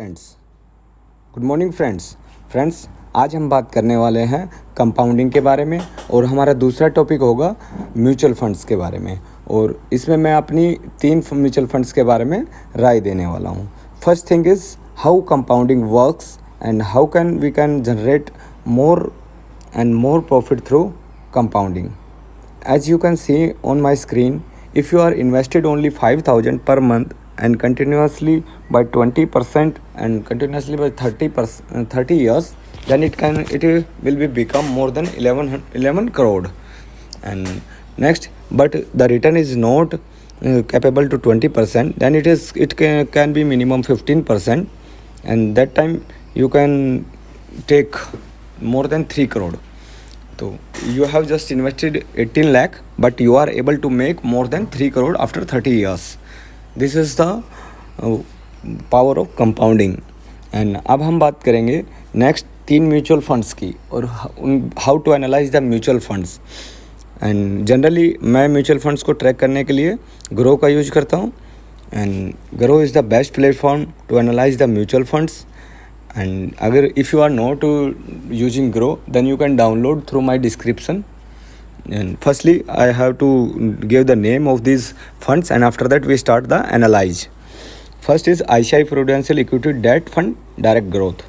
Friends, good morning friends. आज हम बात करने वाले हैं कंपाउंडिंग के बारे में और हमारा दूसरा टॉपिक होगा म्यूचुअल फंड्स के बारे में। और इसमें मैं अपनी 3 म्यूचुअल फंड्स के बारे में राय देने वाला हूँ। First thing is how compounding works and how can we can generate more and more profit through compounding. As you can see on my screen, if you are invested only 5,000 per month and continuously by 20% and continuously by 30 years, then it will be become more than 11 crore. And next, but the return is not capable to 20%, then it can be minimum 15%, and that time you can take more than 3 crore. So you have just invested 18 lakh, but you are able to make more than 3 crore after 30 years. This is the power of compounding. And अब हम बात करेंगे next 3 mutual funds की और how to analyse the mutual funds. And generally मैं mutual funds को track करने के लिए ग्रो का यूज करता हूँ। And Groww is the best platform to analyse the mutual funds. And agar if you are not using Grow, then you can download through my description. And firstly I have to give the name of these funds, and after that we start the analyze. First is ICICI Prudential Equity Debt Fund Direct Growth,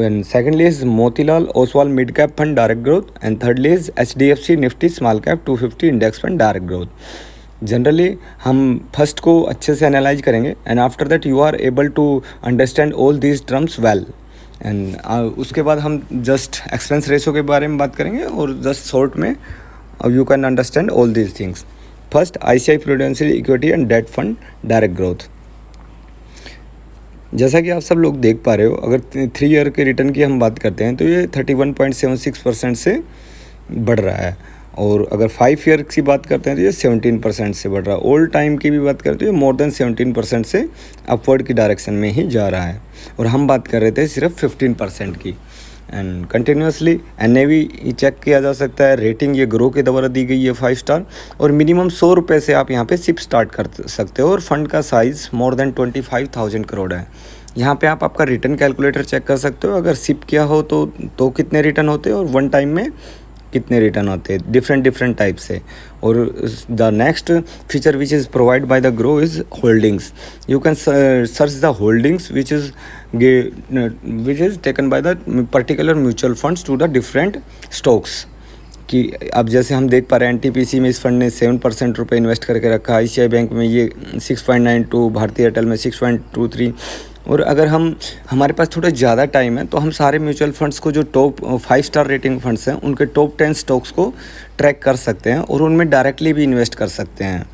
and secondly is Motilal Oswal Mid Cap Fund Direct Growth, and thirdly is HDFC Nifty Small Cap 250 Index Fund Direct Growth. Generally हम first को अच्छे से analyse करेंगे and after that you are able to understand all these terms well. And उसके बाद हम just expense ratio के बारे में बात करेंगे और जस्ट शॉर्ट में you can understand all these things. First ICICI prudential equity and debt fund direct growth. जैसा कि आप सब लोग देख पा रहे हो, अगर 3 ईयर के रिटर्न की हम बात करते हैं तो ये 31.76% से बढ़ रहा है. और अगर 5 ईयर की बात करते हैं तो ये 17% से बढ़ रहा है. ओल्ड टाइम की भी बात करते हैं तो ये मोर देन 17% से अपवर्ड की डायरेक्शन में ही जा रहा है. और हम बात कर रहे थे सिर्फ 15% की. एंड कंटिन्यूसली NAV चेक किया जा सकता है. रेटिंग ये ग्रो के द्वारा दी गई है 5 स्टार. और मिनिमम 100 रुपये से आप यहाँ पे सिप स्टार्ट कर सकते हो. और फंड का साइज़ मोर देन 25,000 करोड़ है. यहाँ पे आप आपका रिटर्न कैलकुलेटर चेक कर सकते हो. अगर सिप किया हो तो कितने रिटर्न होते हैं और वन टाइम में कितने रिटर्न होते हैं डिफरेंट टाइप से. और the next feature which is provide by the Groww is holdings. You can search the holdings which is taken by the particular mutual funds to the different stocks. कि अब जैसे हम देख पा रहे हैं NTPC में इस फंड ने 7% रुपये इन्वेस्ट करके रखा. ICICI बैंक में ये 6.92, भारतीय एयरटेल में 6.23. और अगर हमारे पास थोड़ा ज़्यादा टाइम है तो हम सारे म्यूचुअल फंड्स को जो टॉप 5 स्टार रेटिंग फंड्स हैं उनके टॉप 10 स्टॉक्स को ट्रैक कर सकते हैं और उनमें डायरेक्टली भी इन्वेस्ट कर सकते हैं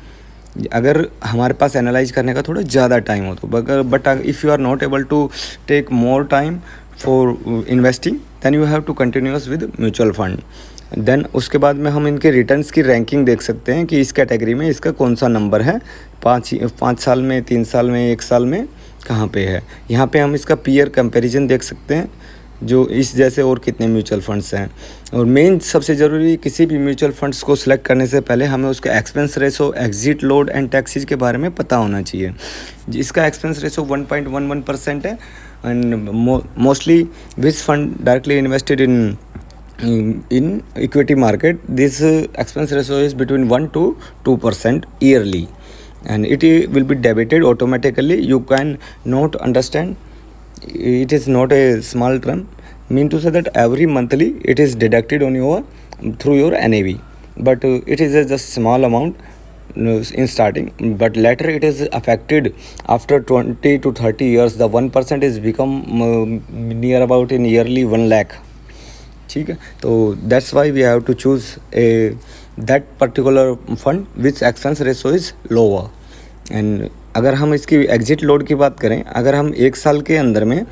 अगर हमारे पास एनालाइज करने का थोड़ा ज़्यादा टाइम हो तो. But if you are not able to take more time for investing then you have to continuous with mutual fund. Then उसके बाद में हम इनके रिटर्न्स की रैंकिंग देख सकते हैं कि इस कैटेगरी में इसका कौन सा नंबर है. 5 साल में, 3 साल में, 1 साल में कहाँ पे है. यहाँ पे हम इसका पीयर कंपैरिजन देख सकते हैं जो इस जैसे और कितने म्यूचुअल फंड्स हैं. और मेन सबसे ज़रूरी, किसी भी म्यूचुअल फंड्स को सिलेक्ट करने से पहले हमें उसका expense ratio, exit load and taxes के बारे में पता होना चाहिए. इसका एक्सपेंस रेशो 1.11% है. And mostly which fund directly invested in equity market, this expense ratio is between 1 to 2% yearly, and it will be debited automatically. You can not understand, it is not a small term, mean to say that every monthly it is deducted on through your NAV, but it is a just small amount in starting, but later it is affected after 20 to 30 years. The 1% is become near about in yearly 1 lakh. ठीक है, तो that's why we have to choose that particular fund which expense ratio is lower. And अगर हम इसकी exit load की बात करें, अगर हम 1 साल के अंदर में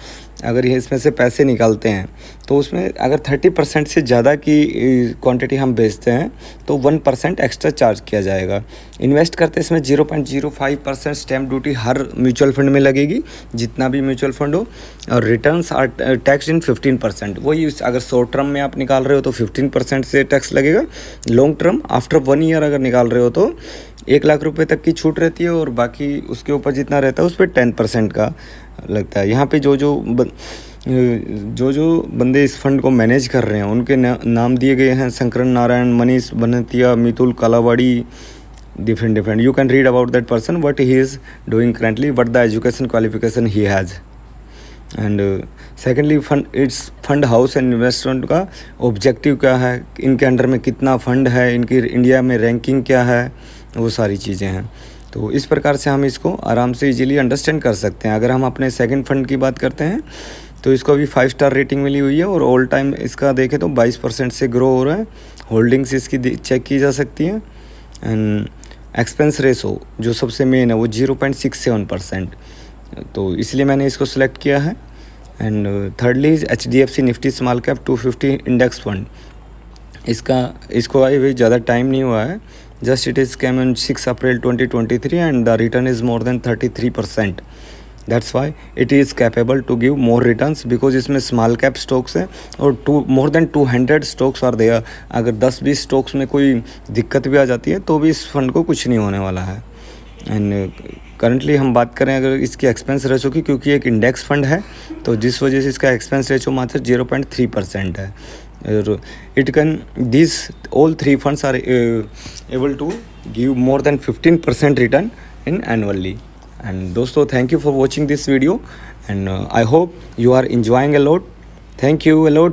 अगर ये इसमें से पैसे निकालते हैं तो उसमें अगर 30% से ज़्यादा की क्वांटिटी हम बेचते हैं तो 1% एक्स्ट्रा चार्ज किया जाएगा. इन्वेस्ट करते इसमें 0.05% स्टैम्प ड्यूटी हर म्यूचुअल फंड में लगेगी, जितना भी म्यूचुअल फंड हो. और रिटर्न्स आर टैक्स इन 15%. वही अगर शॉर्ट टर्म में आप निकाल रहे हो तो 15% से टैक्स लगेगा. लॉन्ग टर्म आफ्टर 1 ईयर अगर निकाल रहे हो तो 1 लाख रुपए तक की छूट रहती है और बाकी उसके ऊपर जितना रहता है उस पर 10% का लगता है। यहाँ पे जो बंदे इस फंड को मैनेज कर रहे हैं उनके नाम दिए गए हैं Shankaran Narayan, Manish Bantia, Mitul Kalawadi, different. You can read about that person, what he is doing currently, what the education qualification he has. And secondly fund house and investment का ऑब्जेक्टिव क्या है, इनके अंडर में कितना फ़ंड है, इनकी इंडिया में रैंकिंग क्या है, वो सारी चीज़ें हैं। तो इस प्रकार से हम इसको आराम से इजीली अंडरस्टैंड कर सकते हैं। अगर हम अपने सेकंड फंड की बात करते हैं तो इसको अभी 5 स्टार रेटिंग मिली हुई है और ऑल टाइम इसका देखें तो 22% से ग्रो हो रहा है। होल्डिंग्स इसकी चेक की जा सकती है। एंड एक्सपेंस रेशो जो सबसे मेन है वो 0.67%, तो इसलिए मैंने इसको सिलेक्ट किया है। And thirdly HDFC Nifty small cap 250 index fund, इसको आए हुए ज़्यादा टाइम नहीं हुआ है, just it is came on 6 April 2023 and the return is more than 33%। That's why it is capable to give more returns because इसमें स्मॉल कैप स्टॉक्स है और more than 200 stocks are there. अगर 10-20 stocks में कोई दिक्कत भी आ जाती है तो भी इस फंड को कुछ नहीं होने वाला है। एंड करंटली हम बात करें अगर इसकी एक्सपेंस रेशो की, क्योंकि एक इंडेक्स फंड है तो जिस वजह से इसका एक्सपेंस रेशो मात्र 0.3% है। और it can this all 3 funds are able to give more than 15% return in annually. And दोस्तों, thank you for watching this video and I hope you are enjoying a lot. Thank you a lot.